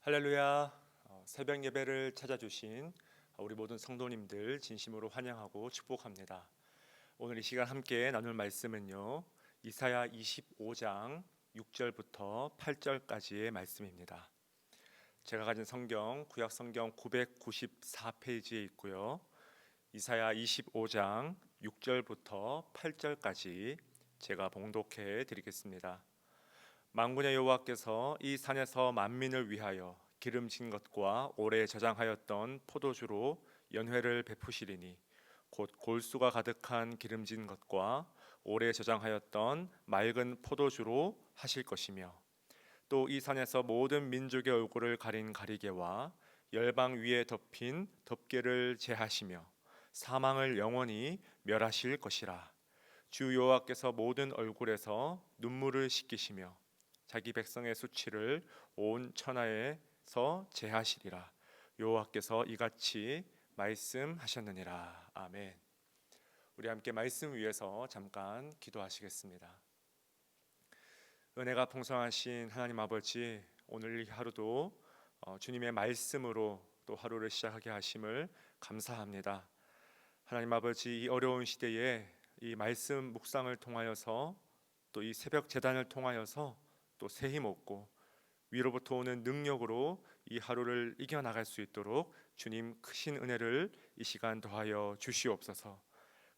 할렐루야. 새벽 예배를 찾아주신 우리 모든 성도님들 진심으로 환영하고 축복합니다. 오늘 이 시간 함께 나눌 말씀은요, 이사야 25장 6절부터 8절까지의 말씀입니다. 제가 가진 성경, 구약 성경 994페이지에 있고요, 이사야 25장 6절부터 8절까지 제가 봉독해 드리겠습니다. 만군의 여호와께서 이 산에서 만민을 위하여 기름진 것과 오래 저장하였던 포도주로 연회를 베푸시리니 곧 골수가 가득한 기름진 것과 오래 저장하였던 맑은 포도주로 하실 것이며, 또 이 산에서 모든 민족의 얼굴을 가린 가리개와 열방 위에 덮인 덮개를 제하시며 사망을 영원히 멸하실 것이라. 주 여호와께서 모든 얼굴에서 눈물을 씻기시며 자기 백성의 수치를 온 천하에서 제하시리라. 여호와께서 이같이 말씀하셨느니라. 아멘. 우리 함께 말씀 위에서 잠깐 기도하시겠습니다. 은혜가 풍성하신 하나님 아버지, 오늘 이 하루도 주님의 말씀으로 또 하루를 시작하게 하심을 감사합니다. 하나님 아버지, 이 어려운 시대에 이 말씀 묵상을 통하여서 또 이 새벽 제단을 통하여서 또 새 힘 얻고 위로부터 오는 능력으로 이 하루를 이겨나갈 수 있도록 주님 크신 은혜를 이 시간 더하여 주시옵소서.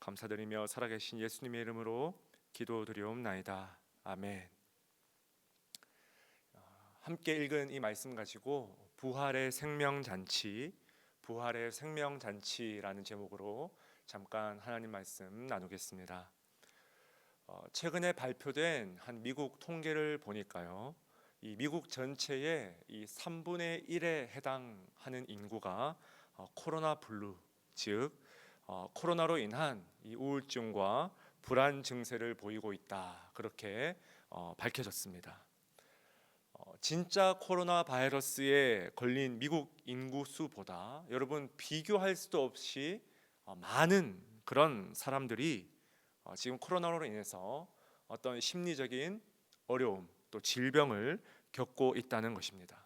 감사드리며 살아계신 예수님의 이름으로 기도드리옵나이다. 아멘. 함께 읽은 이 말씀 가지고 부활의 생명잔치라는 제목으로 잠깐 하나님 말씀 나누겠습니다. 최근에 발표된 한 미국 통계를 보니까요, 이 미국 전체의 이 3분의 1에 해당하는 인구가 코로나 블루, 즉 코로나로 인한 이 우울증과 불안 증세를 보이고 있다, 그렇게 밝혀졌습니다. 진짜 코로나 바이러스에 걸린 미국 인구 수보다 여러분 비교할 수도 없이 많은 그런 사람들이 지금 코로나로 인해서 어떤 심리적인 어려움 또 질병을 겪고 있다는 것입니다.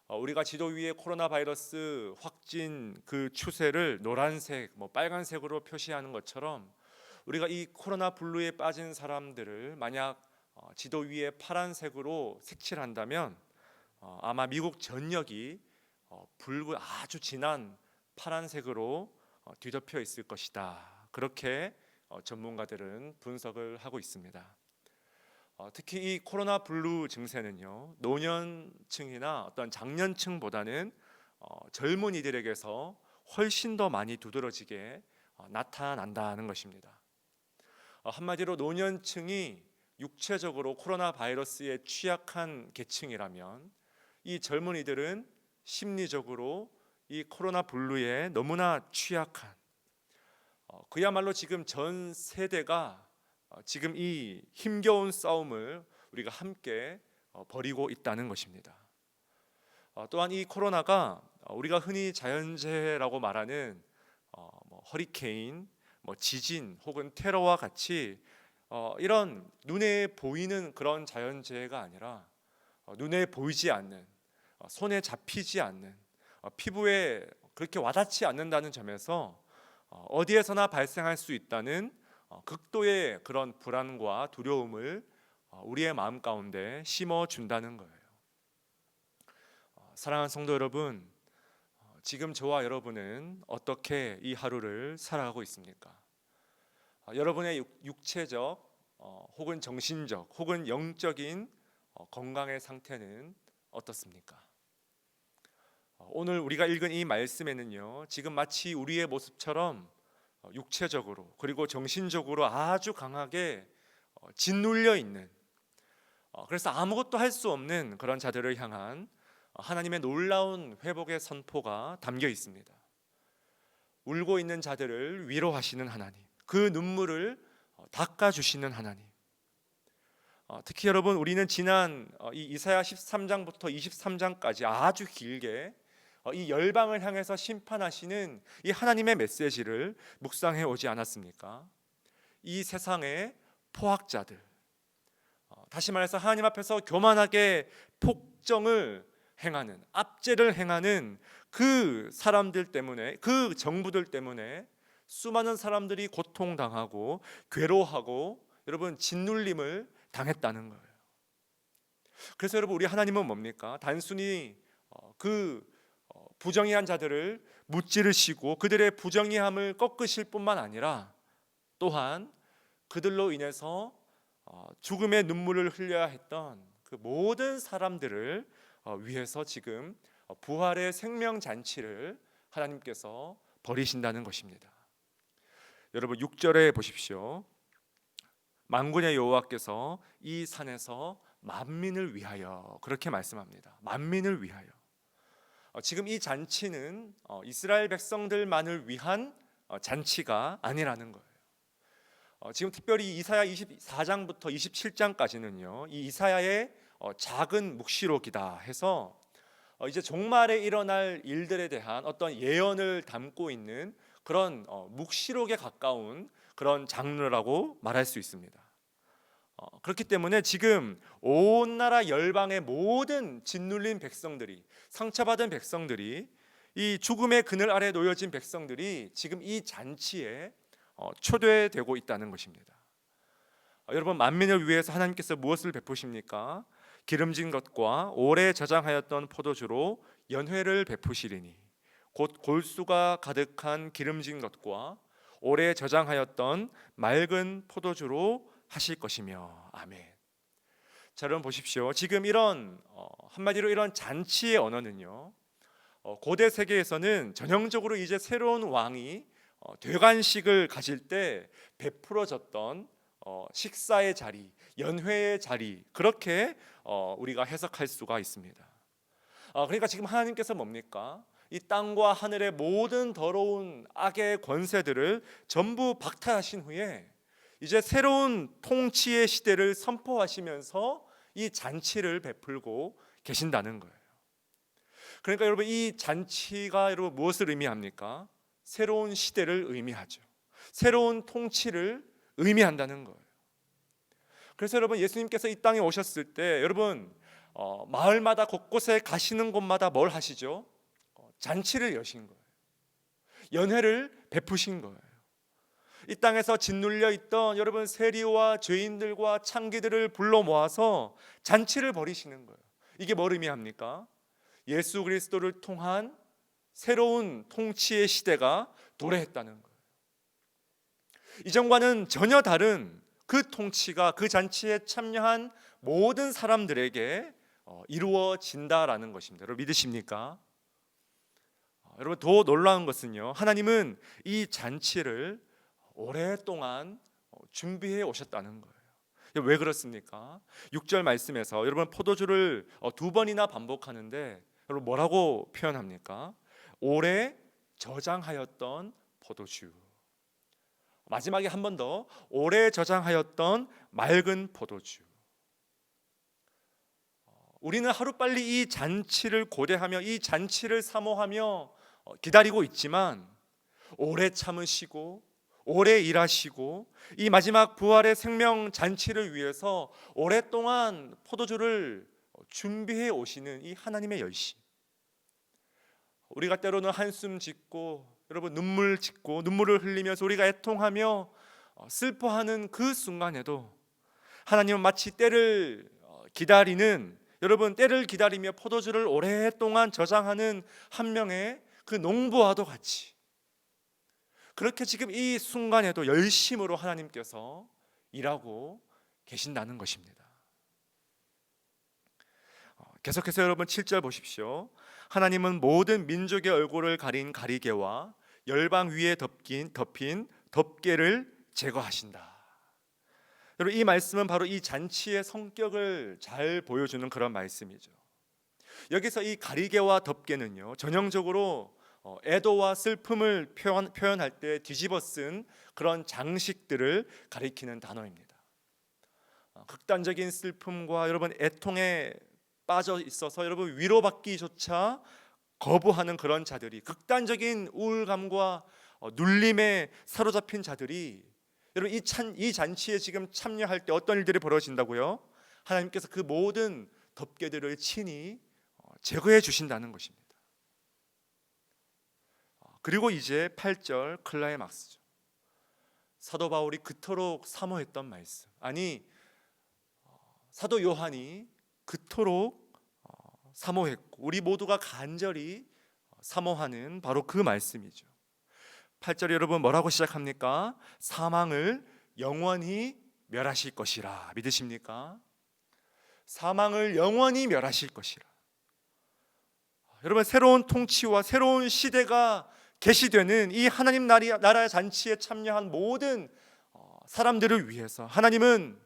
우리가 지도 위에 코로나 바이러스 확진 그 추세를 노란색, 빨간색으로 표시하는 것처럼 우리가 이 코로나 블루에 빠진 사람들을 만약 지도 위에 파란색으로 색칠한다면 아마 미국 전역이 붉은 아주 진한 파란색으로 뒤덮여 있을 것이다, 그렇게 전문가들은 분석을 하고 있습니다. 특히 이 코로나 블루 증세는요, 노년층이나 어떤 장년층보다는 젊은이들에게서 훨씬 더 많이 두드러지게 나타난다는 것입니다. 한마디로 노년층이 육체적으로 코로나 바이러스에 취약한 계층이라면 이 젊은이들은 심리적으로 이 코로나 블루에 너무나 취약한, 그야말로 지금 전 세대가 지금 이 힘겨운 싸움을 우리가 함께 벌이고 있다는 것입니다. 또한 이 코로나가 우리가 흔히 자연재해라고 말하는 허리케인, 지진 혹은 테러와 같이 이런 눈에 보이는 그런 자연재해가 아니라 눈에 보이지 않는, 손에 잡히지 않는, 피부에 그렇게 와닿지 않는다는 점에서 어디에서나 발생할 수 있다는 극도의 그런 불안과 두려움을 우리의 마음 가운데 심어준다는 거예요. 사랑하는 성도 여러분, 지금 저와 여러분은 어떻게 이 하루를 살아가고 있습니까? 여러분의 육체적 혹은 정신적 혹은 영적인 건강의 상태는 어떻습니까? 오늘 우리가 읽은 이 말씀에는요, 지금 마치 우리의 모습처럼 육체적으로 그리고 정신적으로 아주 강하게 짓눌려 있는, 그래서 아무것도 할 수 없는 그런 자들을 향한 하나님의 놀라운 회복의 선포가 담겨 있습니다. 울고 있는 자들을 위로하시는 하나님, 그 눈물을 닦아주시는 하나님. 특히 여러분, 우리는 지난 이 이사야 13장부터 23장까지 아주 길게 이 열방을 향해서 심판하시는 이 하나님의 메시지를 묵상해 오지 않았습니까? 이 세상의 포악자들, 다시 말해서 하나님 앞에서 교만하게 폭정을 행하는, 압제를 행하는 그 사람들 때문에, 그 정부들 때문에 수많은 사람들이 고통당하고 괴로워하고 여러분 짓눌림을 당했다는 거예요. 그래서 여러분 우리 하나님은 뭡니까? 단순히 그 부정의한 자들을 무찌르시고 그들의 부정의함을 꺾으실 뿐만 아니라 또한 그들로 인해서 죽음의 눈물을 흘려야 했던 그 모든 사람들을 위해서 지금 부활의 생명잔치를 하나님께서 벌이신다는 것입니다. 여러분 6절에 보십시오. 만군의 여호와께서 이 산에서 만민을 위하여, 그렇게 말씀합니다. 만민을 위하여. 지금 이 잔치는 이스라엘 백성들만을 위한 잔치가 아니라는 거예요. 지금 특별히 이사야 24장부터 27장까지는요 이 이사야의 작은 묵시록이다 해서 이제 종말에 일어날 일들에 대한 어떤 예언을 담고 있는 그런 묵시록에 가까운 그런 장르라고 말할 수 있습니다. 그렇기 때문에 지금 온 나라 열방의 모든 짓눌린 백성들이, 상처받은 백성들이, 이 죽음의 그늘 아래 놓여진 백성들이 지금 이 잔치에 초대되고 있다는 것입니다. 여러분 만민을 위해서 하나님께서 무엇을 베푸십니까? 기름진 것과 오래 저장하였던 포도주로 연회를 베푸시리니, 곧 골수가 가득한 기름진 것과 오래 저장하였던 맑은 포도주로 하실 것이며. 아멘. 자, 여러분 보십시오. 지금 이런 한마디로 이런 잔치의 언어는요 고대 세계에서는 전형적으로 이제 새로운 왕이 되관식을 가질 때 베풀어졌던 식사의 자리, 연회의 자리, 그렇게 우리가 해석할 수가 있습니다. 그러니까 지금 하나님께서 뭡니까? 이 땅과 하늘의 모든 더러운 악의 권세들을 전부 박탈하신 후에 이제 새로운 통치의 시대를 선포하시면서 이 잔치를 베풀고 계신다는 거예요. 그러니까 여러분 이 잔치가 여러분 무엇을 의미합니까? 새로운 시대를 의미하죠. 새로운 통치를 의미한다는 거예요. 그래서 여러분 예수님께서 이 땅에 오셨을 때 여러분 마을마다 곳곳에 가시는 곳마다 뭘 하시죠? 잔치를 여신 거예요. 연회를 베푸신 거예요. 이 땅에서 짓눌려 있던 여러분 세리와 죄인들과 창기들을 불러 모아서 잔치를 벌이시는 거예요. 이게 뭘 의미합니까? 예수 그리스도를 통한 새로운 통치의 시대가 도래했다는 거예요. 이전과는 전혀 다른 그 통치가 그 잔치에 참여한 모든 사람들에게 이루어진다라는 것입니다. 여러분 믿으십니까? 여러분 더 놀라운 것은요 하나님은 이 잔치를 오랫동안 준비해 오셨다는 거예요. 왜 그렇습니까? 6절 말씀에서 여러분 포도주를 2번이나 반복하는데 여러분 뭐라고 표현합니까? 오래 저장하였던 포도주. 마지막에 한 번 더 오래 저장하였던 맑은 포도주. 우리는 하루빨리 이 잔치를 고대하며 이 잔치를 사모하며 기다리고 있지만 오래 참으시고 오래 일하시고 이 마지막 부활의 생명 잔치를 위해서 오랫동안 포도주를 준비해 오시는 이 하나님의 열심, 우리가 때로는 한숨 짓고 여러분 눈물 짓고 눈물을 흘리면서 우리가 애통하며 슬퍼하는 그 순간에도 하나님은 마치 때를 기다리는, 여러분 때를 기다리며 포도주를 오랫동안 저장하는 한 명의 그 농부와도 같이 그렇게 지금 이 순간에도 열심으로 하나님께서 일하고 계신다는 것입니다. 계속해서 여러분 7절 보십시오. 하나님은 모든 민족의 얼굴을 가린 가리개와 열방 위에 덮인 덮개를 제거하신다. 여러분 이 말씀은 바로 이 잔치의 성격을 잘 보여주는 그런 말씀이죠. 여기서 이 가리개와 덮개는요 전형적으로 애도와 슬픔을 표현할 때 뒤집어 쓴 그런 장식들을 가리키는 단어입니다. 극단적인 슬픔과 여러분 애통에 빠져 있어서 여러분 위로받기조차 거부하는 그런 자들이, 극단적인 우울감과 눌림에 사로잡힌 자들이 여러분 이 잔치에 지금 참여할 때 어떤 일들이 벌어진다고요? 하나님께서 그 모든 덮개들을 친히 제거해 주신다는 것입니다. 그리고 이제 8절 클라이막스죠. 사도 바울이 그토록 사모했던 말씀, 아니 사도 요한이 그토록 사모했고 우리 모두가 간절히 사모하는 바로 그 말씀이죠. 8절 여러분 뭐라고 시작합니까? 사망을 영원히 멸하실 것이라. 믿으십니까? 사망을 영원히 멸하실 것이라. 여러분, 새로운 통치와 새로운 시대가 계시되는 이 하나님 나라 잔치에 참여한 모든 사람들을 위해서 하나님은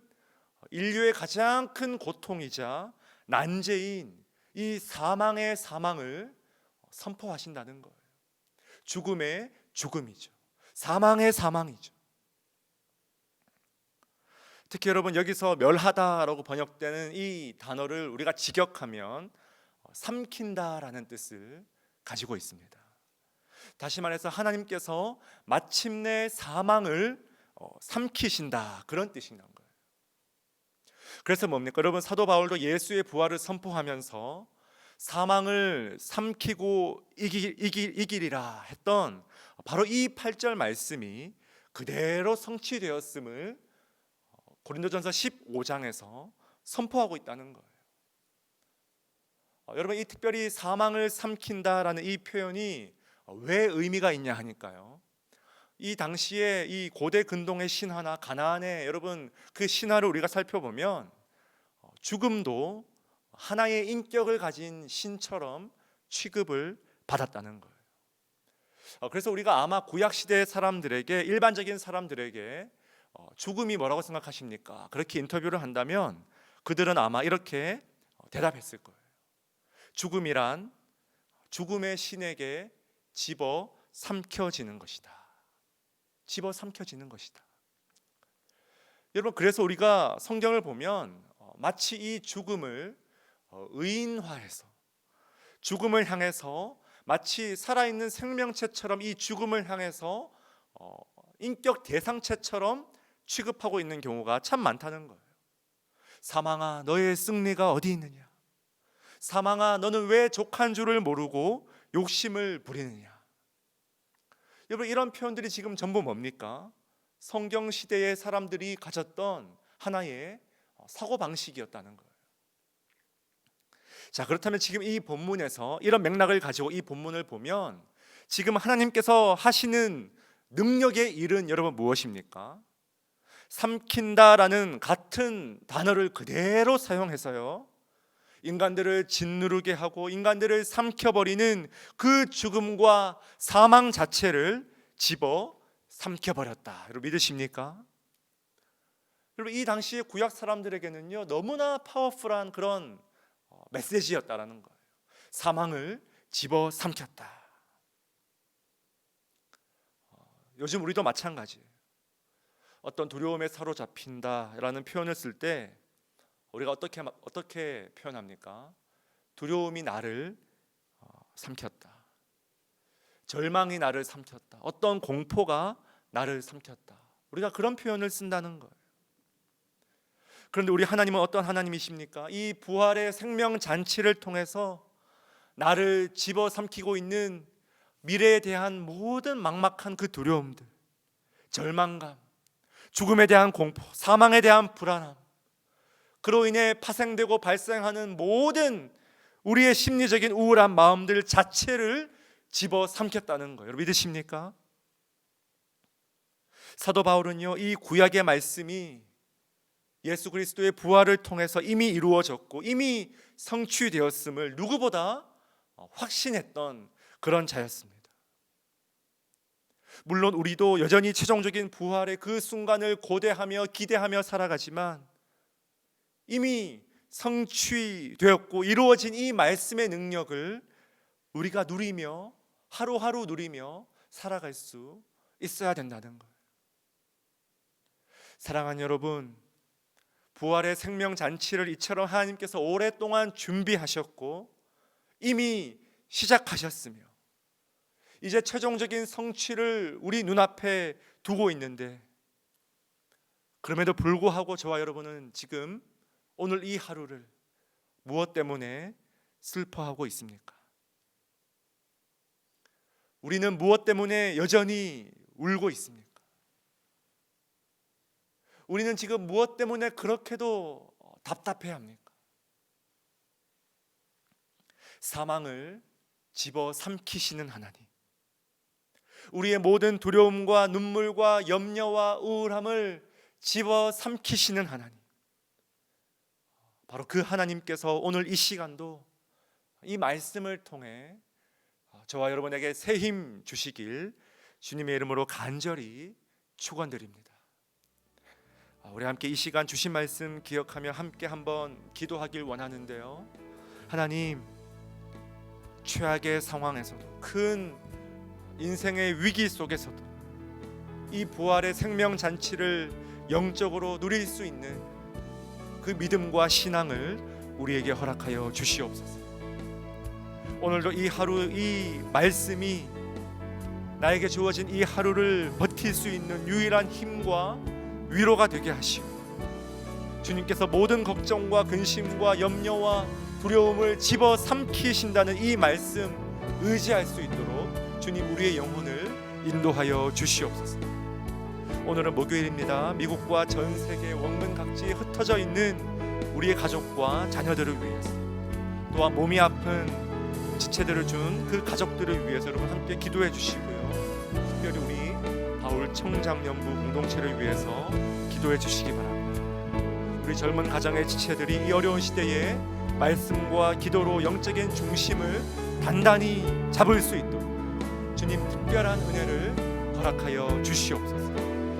인류의 가장 큰 고통이자 난제인 이 사망의 사망을 선포하신다는 거예요. 죽음의 죽음이죠. 사망의 사망이죠. 특히 여러분, 여기서 멸하다라고 번역되는 이 단어를 우리가 직역하면 삼킨다라는 뜻을 가지고 있습니다. 다시 말해서 하나님께서 마침내 사망을 삼키신다, 그런 뜻인 거예요. 그래서 뭡니까? 여러분, 사도 바울도 예수의 부활을 선포하면서 사망을 삼키고 이기리라 했던 바로 이 8절 말씀이 그대로 성취되었음을 고린도전서 15장에서 선포하고 있다는 거예요. 여러분, 이 특별히 사망을 삼킨다라는 이 표현이 왜 의미가 있냐 하니까요, 이 당시에 이 고대 근동의 신화나 가나안의 여러분 그 신화를 우리가 살펴보면 죽음도 하나의 인격을 가진 신처럼 취급을 받았다는 거예요. 그래서 우리가 아마 구약 시대의 사람들에게, 일반적인 사람들에게 죽음이 뭐라고 생각하십니까? 그렇게 인터뷰를 한다면 그들은 아마 이렇게 대답했을 거예요. 죽음이란 죽음의 신에게 집어 삼켜지는 것이다. 집어 삼켜지는 것이다. 여러분, 그래서 우리가 성경을 보면 마치 이 죽음을 의인화해서, 죽음을 향해서 마치 살아있는 생명체처럼 이 죽음을 향해서 인격 대상체처럼 취급하고 있는 경우가 참 많다는 거예요. 사망아, 너의 승리가 어디 있느냐? 사망아, 너는 왜 족한 줄을 모르고 욕심을 부리느냐? 여러분, 이런 표현들이 지금 전부 뭡니까? 성경 시대의 사람들이 가졌던 하나의 사고방식이었다는 거예요. 자, 그렇다면 지금 이 본문에서 이런 맥락을 가지고 이 본문을 보면 지금 하나님께서 하시는 능력의 일은 여러분 무엇입니까? 삼킨다라는 같은 단어를 그대로 사용해서요, 인간들을 짓누르게 하고 인간들을 삼켜버리는 그 죽음과 사망 자체를 집어 삼켜버렸다. 여러분, 믿으십니까? 여러분, 이 당시의 구약 사람들에게는요, 너무나 파워풀한 그런 메시지였다라는 거예요. 사망을 집어 삼켰다. 요즘 우리도 마찬가지예요. 어떤 두려움에 사로잡힌다라는 표현을 쓸 때 우리가 어떻게 표현합니까? 두려움이 나를 삼켰다. 절망이 나를 삼켰다. 어떤 공포가 나를 삼켰다. 우리가 그런 표현을 쓴다는 거예요. 그런데 우리 하나님은 어떤 하나님이십니까? 이 부활의 생명 잔치를 통해서 나를 집어삼키고 있는 미래에 대한 모든 막막한 그 두려움들, 절망감, 죽음에 대한 공포, 사망에 대한 불안함, 그로 인해 파생되고 발생하는 모든 우리의 심리적인 우울한 마음들 자체를 집어삼켰다는 거예요. 믿으십니까? 사도 바울은요, 이 구약의 말씀이 예수 그리스도의 부활을 통해서 이미 이루어졌고 이미 성취되었음을 누구보다 확신했던 그런 자였습니다. 물론 우리도 여전히 최종적인 부활의 그 순간을 고대하며 기대하며 살아가지만 이미 성취되었고 이루어진 이 말씀의 능력을 우리가 누리며 하루하루 누리며 살아갈 수 있어야 된다는 거예요. 사랑하는 여러분, 부활의 생명잔치를 이처럼 하나님께서 오랫동안 준비하셨고 이미 시작하셨으며 이제 최종적인 성취를 우리 눈앞에 두고 있는데, 그럼에도 불구하고 저와 여러분은 지금 오늘 이 하루를 무엇 때문에 슬퍼하고 있습니까? 우리는 무엇 때문에 여전히 울고 있습니까? 우리는 지금 무엇 때문에 그렇게도 답답해합니까? 사망을 집어삼키시는 하나님, 우리의 모든 두려움과 눈물과 염려와 우울함을 집어삼키시는 하나님, 바로 그 하나님께서 오늘 이 시간도 이 말씀을 통해 저와 여러분에게 새 힘 주시길 주님의 이름으로 간절히 축원드립니다. 우리 함께 이 시간 주신 말씀 기억하며 함께 한번 기도하길 원하는데요, 하나님, 최악의 상황에서도, 큰 인생의 위기 속에서도 이 부활의 생명잔치를 영적으로 누릴 수 있는 그 믿음과 신앙을 우리에게 허락하여 주시옵소서. 오늘도 이 하루, 이 말씀이 나에게 주어진 이 하루를 버틸 수 있는 유일한 힘과 위로가 되게 하시고, 주님께서 모든 걱정과 근심과 염려와 두려움을 집어삼키신다는 이 말씀 의지할 수 있도록 주님 우리의 영혼을 인도하여 주시옵소서. 오늘은 목요일입니다. 미국과 전 세계 원근 각지에 흩어져 있는 우리의 가족과 자녀들을 위해서, 또한 몸이 아픈 지체들을 준 그 가족들을 위해서 여러분 함께 기도해 주시고요, 특별히 우리 바울 청장년부 공동체를 위해서 기도해 주시기 바랍니다. 우리 젊은 가정의 지체들이 이 어려운 시대에 말씀과 기도로 영적인 중심을 단단히 잡을 수 있도록 주님 특별한 은혜를 허락하여 주시옵소서.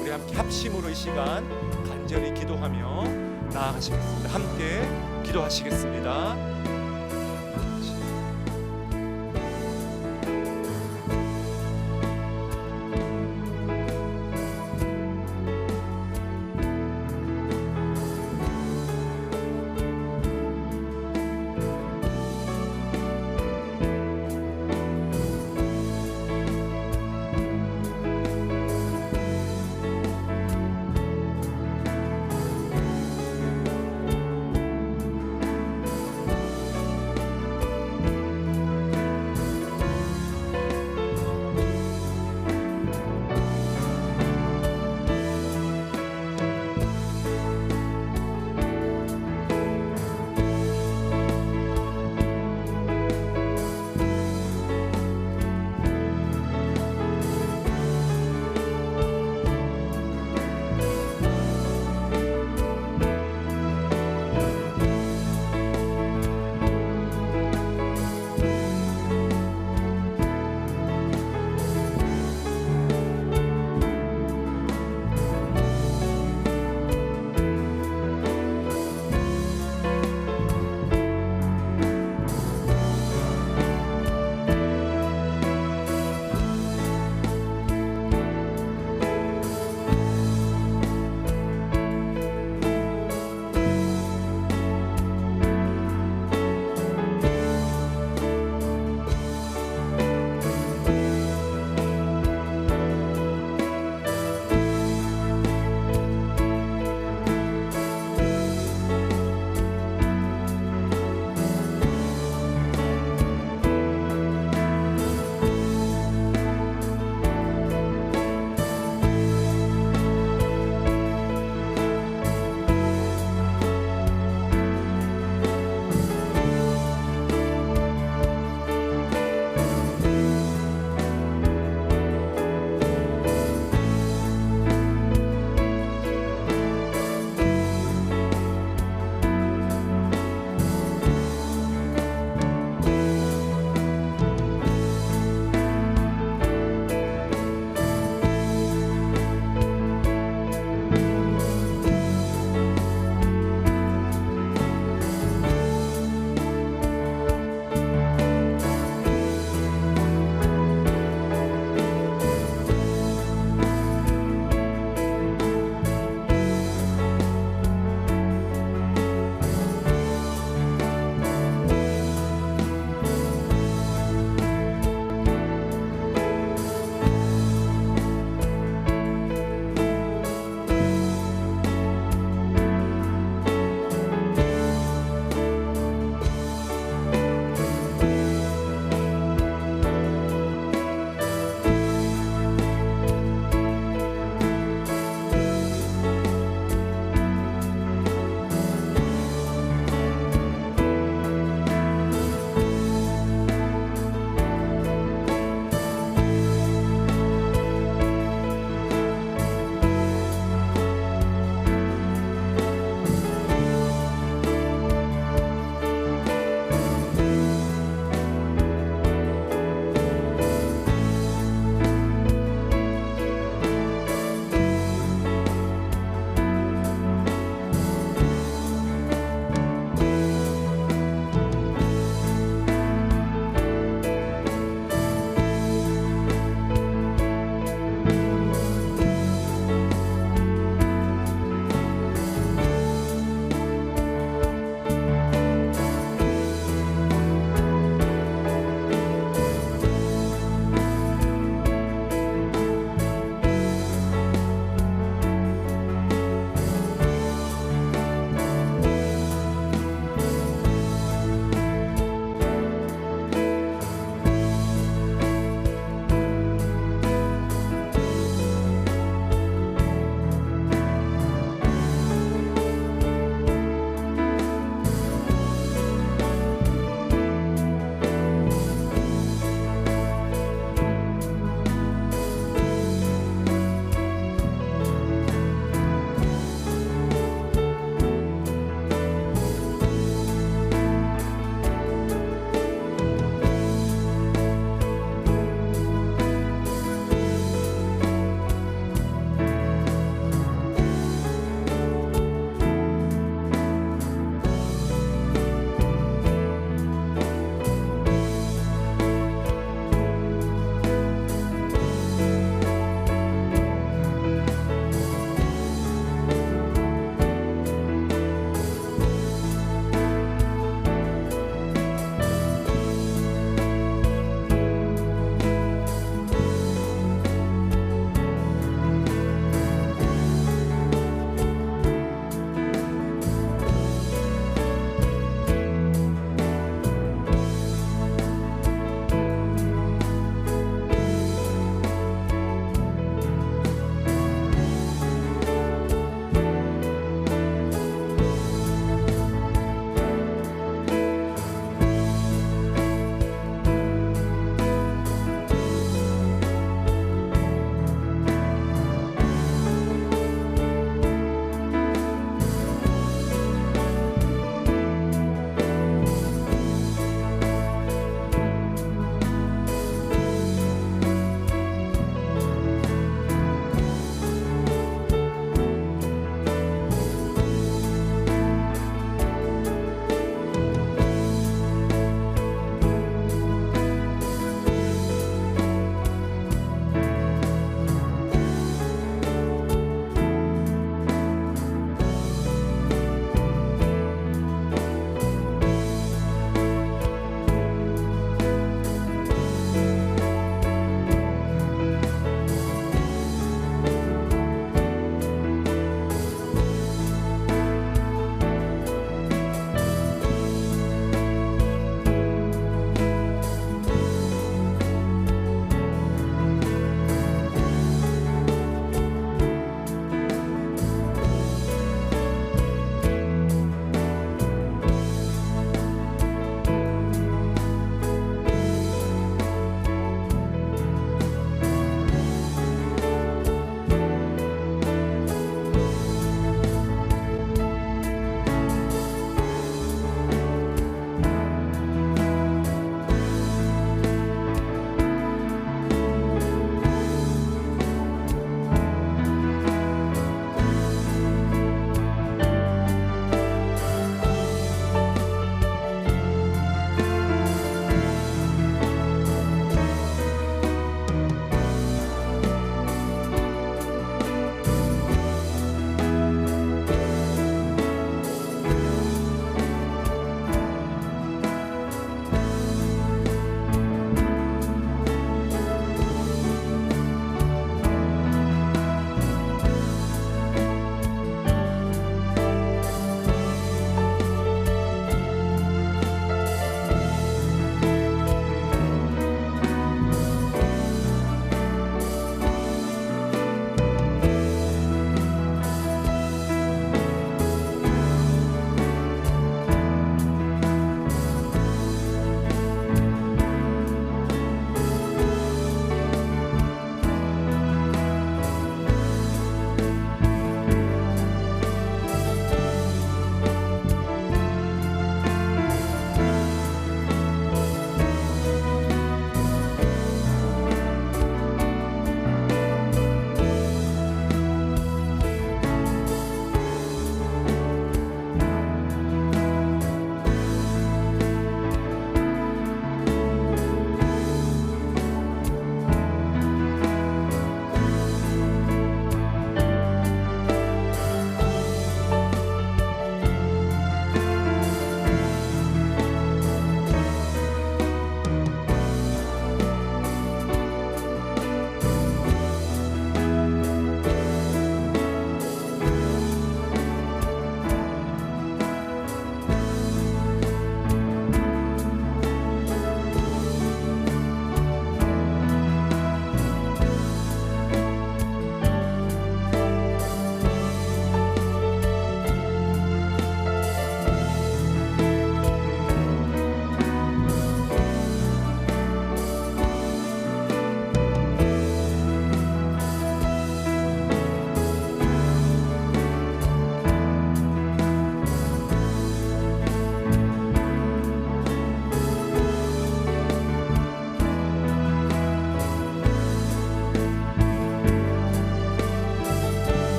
우리 함께 합심으로 이 시간 간절히 기도하며 나아가시겠습니다. 함께 기도하시겠습니다.